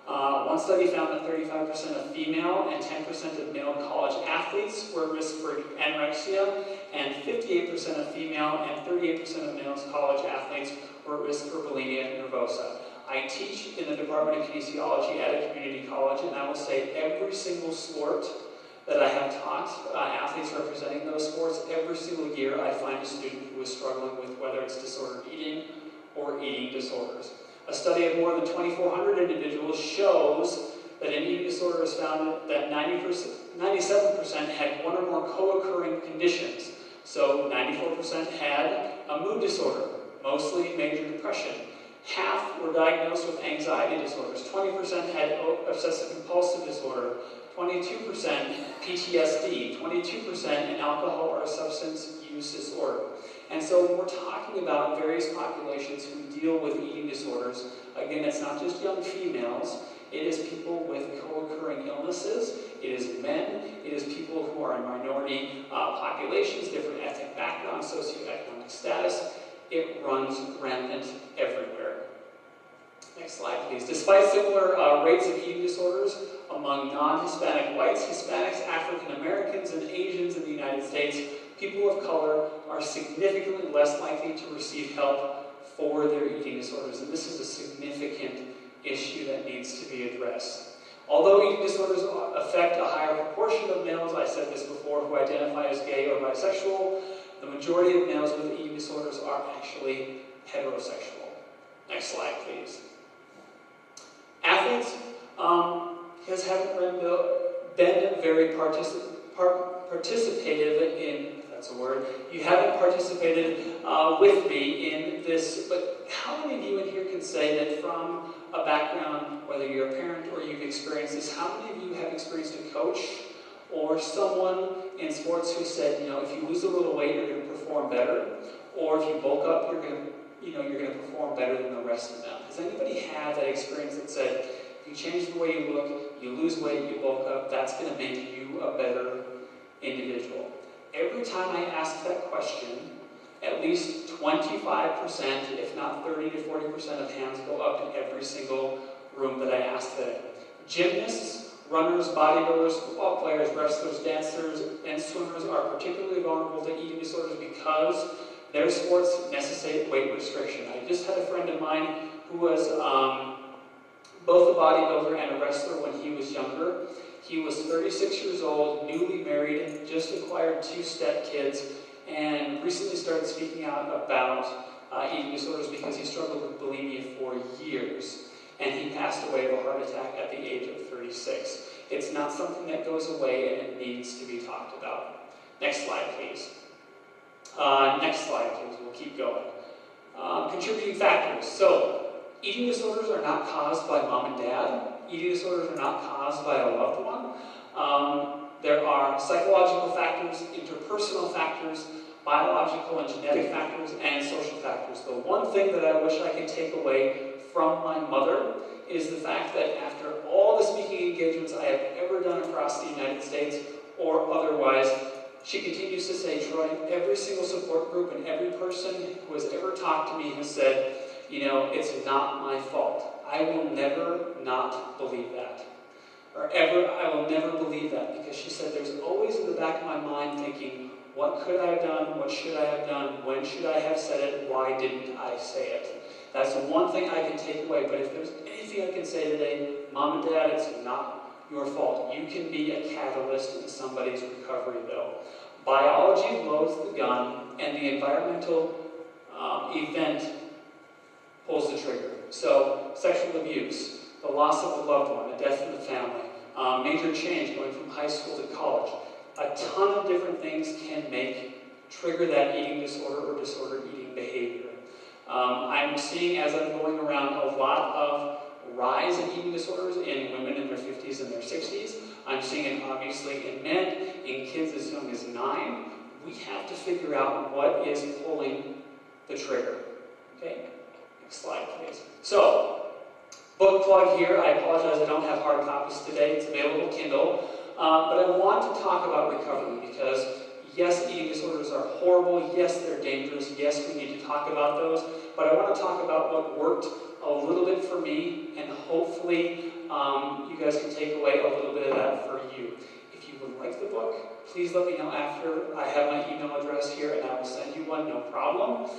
One study found that 35% of female and 10% of male college athletes were at risk for anorexia, and 58% of female and 38% of male college athletes were at risk for bulimia nervosa. I teach in the Department of Kinesiology at a community college, and I will say every single sport that I have taught, athletes representing those sports, every single year I find a student who is struggling with whether it's disordered eating or eating disorders. A study of more than 2,400 individuals shows that an eating disorder has found that 97% had one or more co-occurring conditions. So 94% had a mood disorder, mostly major depression. Half were diagnosed with anxiety disorders. 20% had obsessive-compulsive disorder. 22% PTSD. 22% an alcohol or substance use disorder. And so when we're talking about various populations who deal with eating disorders, again, it's not just young females, it is people with co-occurring illnesses, it is men, it is people who are in minority populations, different ethnic backgrounds, socioeconomic status. It runs rampant everywhere. Next slide, please. Despite similar rates of eating disorders among non-Hispanic whites, Hispanics, African Americans, and Asians in the United States, people of color are significantly less likely to receive help for their eating disorders. And this is a significant issue that needs to be addressed. Although eating disorders affect a higher proportion of males, I said this before, who identify as gay or bisexual, the majority of males with eating disorders are actually heterosexual. Next slide, please. Athletes haven't been very participative in, if that's a word, you haven't participated with me in this, but how many of you in here can say that from a background, whether you're a parent or you've experienced this, how many of you have experienced a coach or someone in sports who said, if you lose a little weight, you're going to perform better, or if you bulk up, you're going to perform better than the rest of them? Has anybody had that experience that said, if you change the way you look, you lose weight, you bulk up, that's going to make you a better individual? Every time I ask that question, at least 25%, if not 30 to 40% of hands go up in every single room that I ask today. Gymnasts, runners, bodybuilders, football players, wrestlers, dancers, and swimmers are particularly vulnerable to eating disorders because their sports necessitate weight restriction. I just had a friend of mine who was both a bodybuilder and a wrestler when he was younger. He was 36 years old, newly married, just acquired 2 stepkids, and recently started speaking out about eating disorders because he struggled with bulimia for years. And he passed away of a heart attack at the age of 36. It's not something that goes away, and it needs to be talked about. Next slide, please. Next slide, please. We'll keep going. Contributing factors. So, eating disorders are not caused by mom and dad. Eating disorders are not caused by a loved one. There are psychological factors, interpersonal factors, biological and genetic factors, and social factors. The one thing that I wish I could take away from my mother is the fact that after all the speaking engagements I have ever done across the United States or otherwise, she continues to say, Troy, every single support group and every person who has ever talked to me has said, it's not my fault. I will never not believe that. I will never believe that, because she said there's always in the back of my mind thinking, what could I have done? What should I have done? When should I have said it? Why didn't I say it? That's the one thing I can take away. But if there's anything I can say today, Mom and Dad, it's not your fault. You can be a catalyst in somebody's recovery, though. Biology loads the gun, and the environmental event pulls the trigger. So, sexual abuse, the loss of a loved one, a death in the family, major change going from high school to college. A ton of different things can trigger that eating disorder or disordered eating behavior. I'm seeing, as I'm going around, a lot of rise in eating disorders in women in their 50s and their 60s. I'm seeing it obviously in men, in kids as young as 9. We have to figure out what is pulling the trigger. Okay? Next slide, please. So, book plug here. I apologize, I don't have hard copies today. It's available Kindle. But I want to talk about recovery because, yes, eating disorders are horrible. Yes, they're dangerous. Yes, we need to talk about those. But I want to talk about what worked a little bit for me, and hopefully you guys can take away a little bit of that for you. If you would like the book, please let me know after. I have my email address here, and I will send you one, no problem.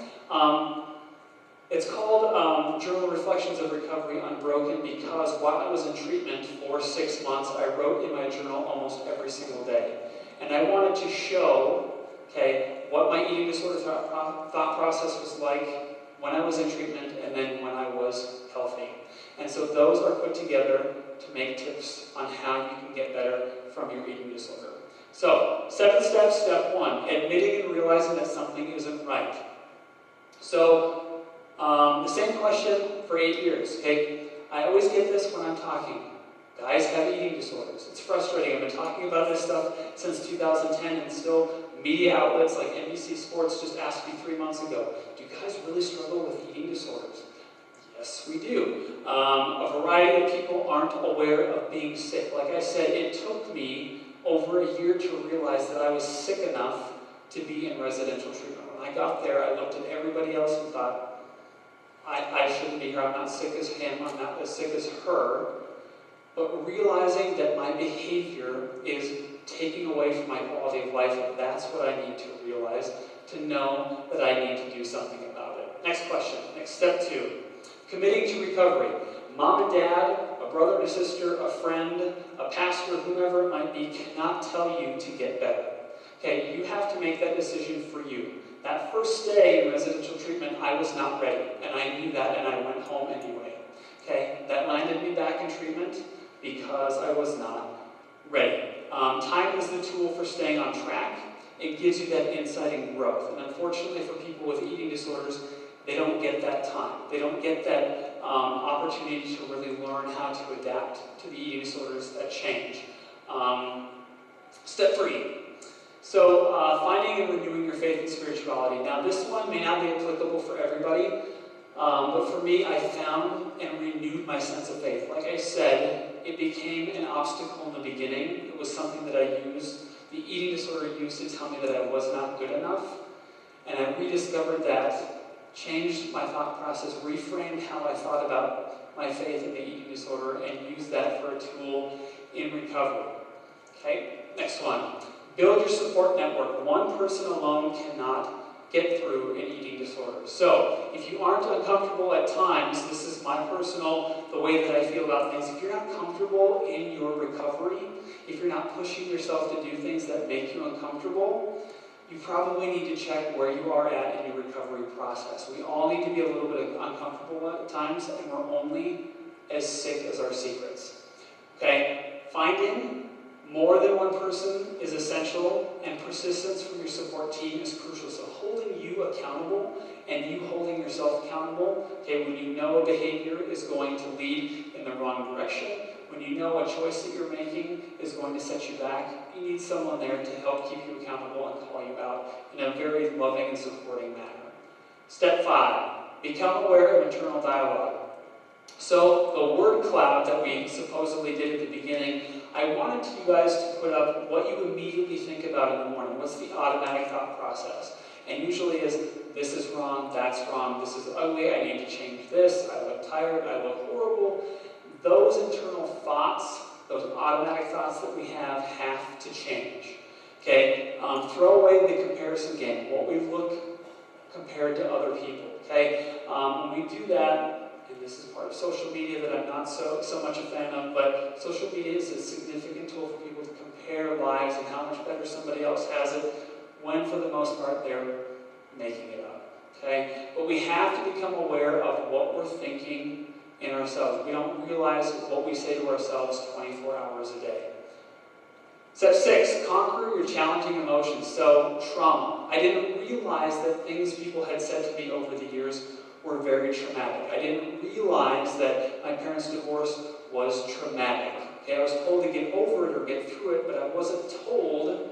It's called Journal Reflections of Recovery Unbroken because while I was in treatment for 6 months, I wrote in my journal almost every single day. And I wanted to show, what my eating disorder thought process was like when I was in treatment and then when I was healthy. And so those are put together to make tips on how you can get better from your eating disorder. So, 7 steps. Step 1, admitting and realizing that something isn't right. So, the same question for 8 years, I always get this when I'm talking. Guys have eating disorders. It's frustrating. I've been talking about this stuff since 2010 and still media outlets like NBC Sports just asked me 3 months ago, do you guys really struggle with eating disorders? Yes, we do. A variety of people aren't aware of being sick. Like I said, it took me over a year to realize that I was sick enough to be in residential treatment. When I got there, I looked at everybody else and thought, I shouldn't be here. I'm not sick as him. I'm not as sick as her. But realizing that my behavior is taking away from my quality of life, that's what I need to realize to know that I need to do something about it. Next question. Next step 2. Committing to recovery. Mom and dad, a brother and a sister, a friend, a pastor, whomever it might be, cannot tell you to get better. Okay, you have to make that decision for you. That first day in residential treatment, I was not ready, and I knew that, and I went home anyway. Okay, that landed me back in treatment because I was not ready. Time is the tool for staying on track. It gives you that insight and growth. And unfortunately for people with eating disorders, they don't get that time. They don't get that opportunity to really learn how to adapt to the eating disorders that change. Step 3. So, finding and renewing your faith and spirituality. Now, this one may not be applicable for everybody, but for me, I found and renewed my sense of faith. Like I said, it became an obstacle in the beginning. It was something that I used, the eating disorder used to tell me that I was not good enough. And I rediscovered that, changed my thought process, reframed how I thought about my faith in the eating disorder, and used that for a tool in recovery. Okay, next one. Build your support network. One person alone cannot get through an eating disorder. So, if you aren't uncomfortable at times, this is my personal, the way that I feel about things. If you're not comfortable in your recovery, if you're not pushing yourself to do things that make you uncomfortable, you probably need to check where you are at in your recovery process. We all need to be a little bit uncomfortable at times, and we're only as sick as our secrets. Okay? Finding more than one person is essential, and persistence from your support team is crucial. So holding you accountable and you holding yourself accountable, okay, when you know a behavior is going to lead in the wrong direction, when you know a choice that you're making is going to set you back, you need someone there to help keep you accountable and call you out in a very loving and supporting manner. Step 5, become aware of internal dialogue. So the word cloud that we supposedly did at the beginning, I wanted you guys to put up what you immediately think about in the morning. What's the automatic thought process? And usually is, this is wrong, that's wrong, this is ugly, I need to change this, I look tired, I look horrible. Those internal thoughts, those automatic thoughts that we have to change. Okay? Throw away the comparison game, what we look compared to other people. Okay? When we do that, and this is part of social media that I'm not so much a fan of, but social media is a significant tool for people to compare lives and how much better somebody else has it, when for the most part they're making it up. Okay? But we have to become aware of what we're thinking in ourselves. We don't realize what we say to ourselves 24 hours a day. Step 6, conquer your challenging emotions. So, trauma. I didn't realize that things people had said to me over the years were very traumatic. I didn't realize that my parents' divorce was traumatic. Okay, I was told to get over it or get through it, but I wasn't told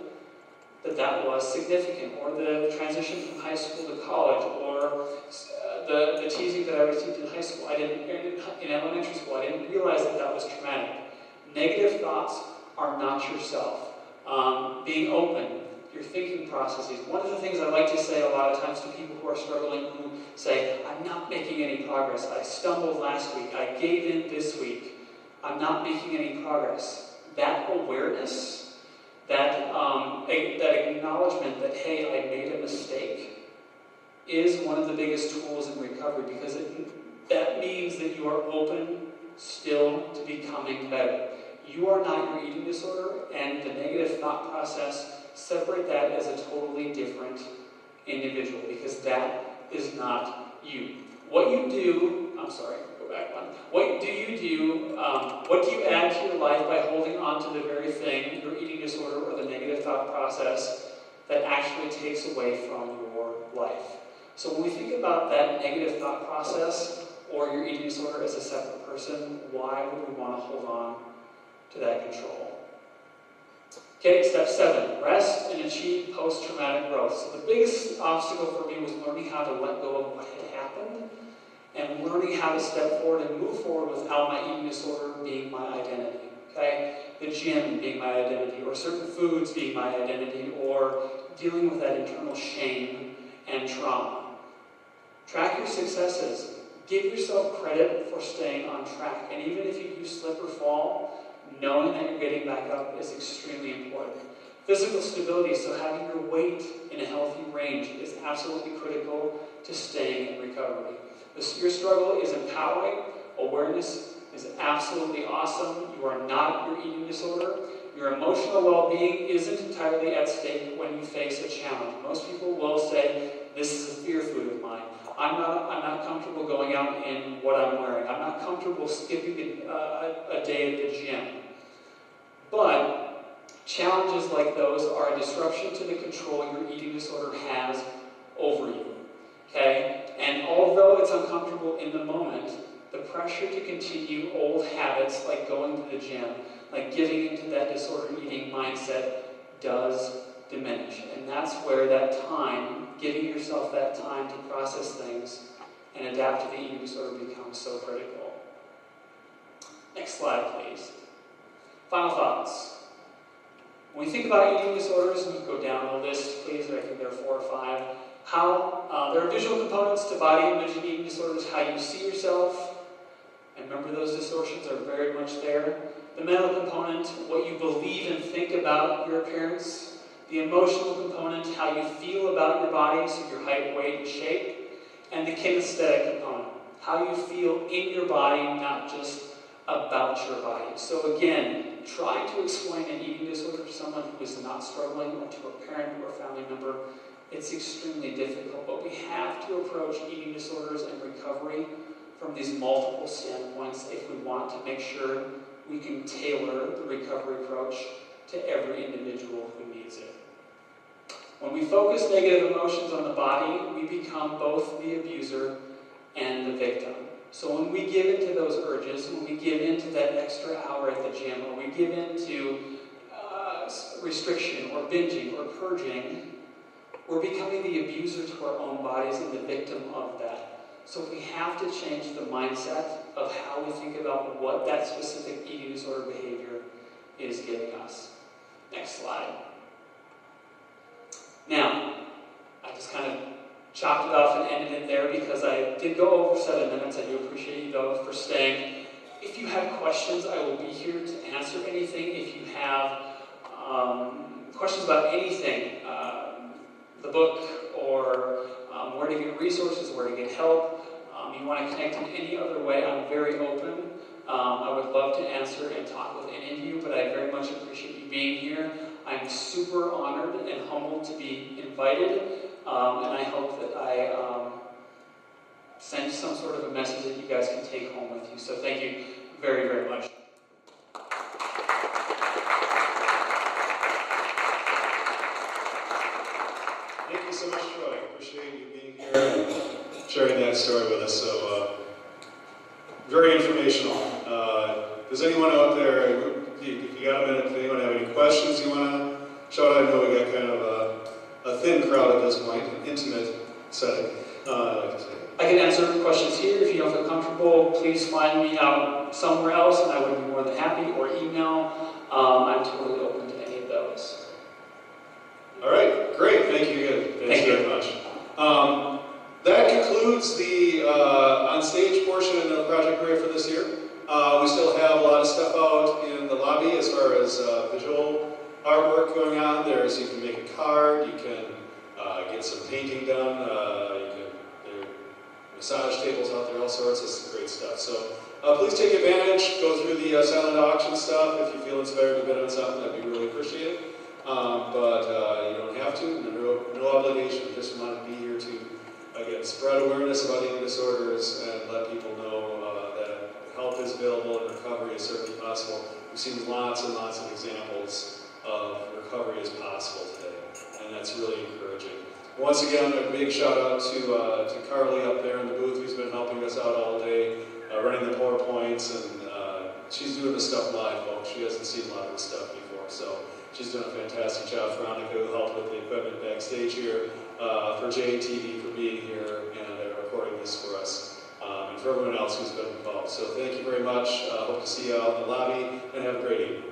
that that was significant, or the transition from high school to college, or the teasing that I received in high school. In elementary school, I didn't realize that that was traumatic. Negative thoughts are not yourself. Being open, your thinking processes. One of the things I like to say a lot of times to people who are struggling, who say, I'm not making any progress. I stumbled last week. I gave in this week. I'm not making any progress. That awareness, that acknowledgement that, hey, I made a mistake, is one of the biggest tools in recovery, because that means that you are open still to becoming better. You are not your eating disorder, and the negative thought process, separate that as a totally different individual, because that is not you. What you do, go back one. What do you do, what do you add to your life by holding on to the very thing, your eating disorder or the negative thought process, that actually takes away from your life? So when we think about that negative thought process or your eating disorder as a separate person, why would we want to hold on to that control? Okay, step 7, rest and achieve post-traumatic growth. So the biggest obstacle for me was learning how to let go of what had happened and learning how to step forward and move forward without my eating disorder being my identity. Okay, the gym being my identity, or certain foods being my identity, or dealing with that internal shame and trauma. Track your successes. Give yourself credit for staying on track. And even if you do slip or fall, knowing that you're getting back up is extremely important. Physical stability, so having your weight in a healthy range, is absolutely critical to staying in recovery. Your struggle is empowering. Awareness is absolutely awesome. You are not your eating disorder. Your emotional well-being isn't entirely at stake when you face a challenge. Most people will say, this is a fear food of mine. I'm not comfortable going out in what I'm wearing. I'm not comfortable skipping a day at the gym. But challenges like those are a disruption to the control your eating disorder has over you. Okay? And although it's uncomfortable in the moment, the pressure to continue old habits like going to the gym, like giving into that disordered eating mindset, does diminish. And that's where that time, giving yourself that time to process things and adapt to the eating disorder, becomes so critical. Next slide, please. Final thoughts. When we think about eating disorders, and you go down the list, please, I think there are 4 or 5. There are visual components to body image and eating disorders, how you see yourself. And remember, those distortions are very much there. The mental component, what you believe and think about your appearance. The emotional component, how you feel about your body, so your height, weight, and shape. And the kinesthetic component, how you feel in your body, not just about your body. So again, trying to explain an eating disorder to someone who is not struggling, or to a parent or a family member, it's extremely difficult. But we have to approach eating disorders and recovery from these multiple standpoints if we want to make sure we can tailor the recovery approach to every individual who needs it. When we focus negative emotions on the body, we become both the abuser and the victim. So when we give into those urges, when we give into that extra hour at the gym, or we give into restriction or binging or purging, we're becoming the abuser to our own bodies and the victim of that. So we have to change the mindset of how we think about what that specific eating disorder behavior is giving us. Next slide. Now, I just kind of chopped it off and ended it there because I did go over 7 minutes. I do appreciate you, though, for staying. If you have questions, I will be here to answer anything. If you have questions about anything, the book, or where to get resources, where to get help, you want to connect in any other way, I'm very open. I would love to answer and talk with any of you, but I very much appreciate you being here. I'm super honored and humbled to be invited, and I hope that I send some sort of a message that you guys can take home with you. So thank you very, very much. Thank you so much, Troy. Appreciate you being here and sharing that story with us. So, very informational. Does anyone out there, if you got a minute, does anyone have any questions you want to shout out? I know we got kind of a thin crowd at this point, an intimate setting. I can answer questions here. If you don't feel comfortable, please find me out somewhere else, and I would be more than happy, or email. I'm totally open to any of those. All right, great. Thank you again. Thanks very much. That concludes the on-stage portion of Project Ray for this year. We still have a lot of stuff out in the lobby as far as visual artwork going on. You can make a card, you can get some painting done, there are massage tables out there, all sorts of great stuff. So please take advantage, go through the silent auction stuff. If you feel inspired to bid on something, that'd be really appreciated. But you don't have to, no obligation. We just want to be here to, again, spread awareness about eating disorders and let people know that help is available and recovery is certainly possible. We've seen lots and lots of examples of recovery is possible today, and that's really encouraging. Once again, a big shout out to Carly up there in the booth, who's been helping us out all day, running the PowerPoints, and she's doing this stuff live, folks. She hasn't seen a lot of this stuff before, so She's done a fantastic job. Veronica, who helped with the equipment backstage here, for JATV for being here and recording this for us, and for everyone else who's been involved. So thank you very much. Hope to see you out in the lobby, and have a great evening.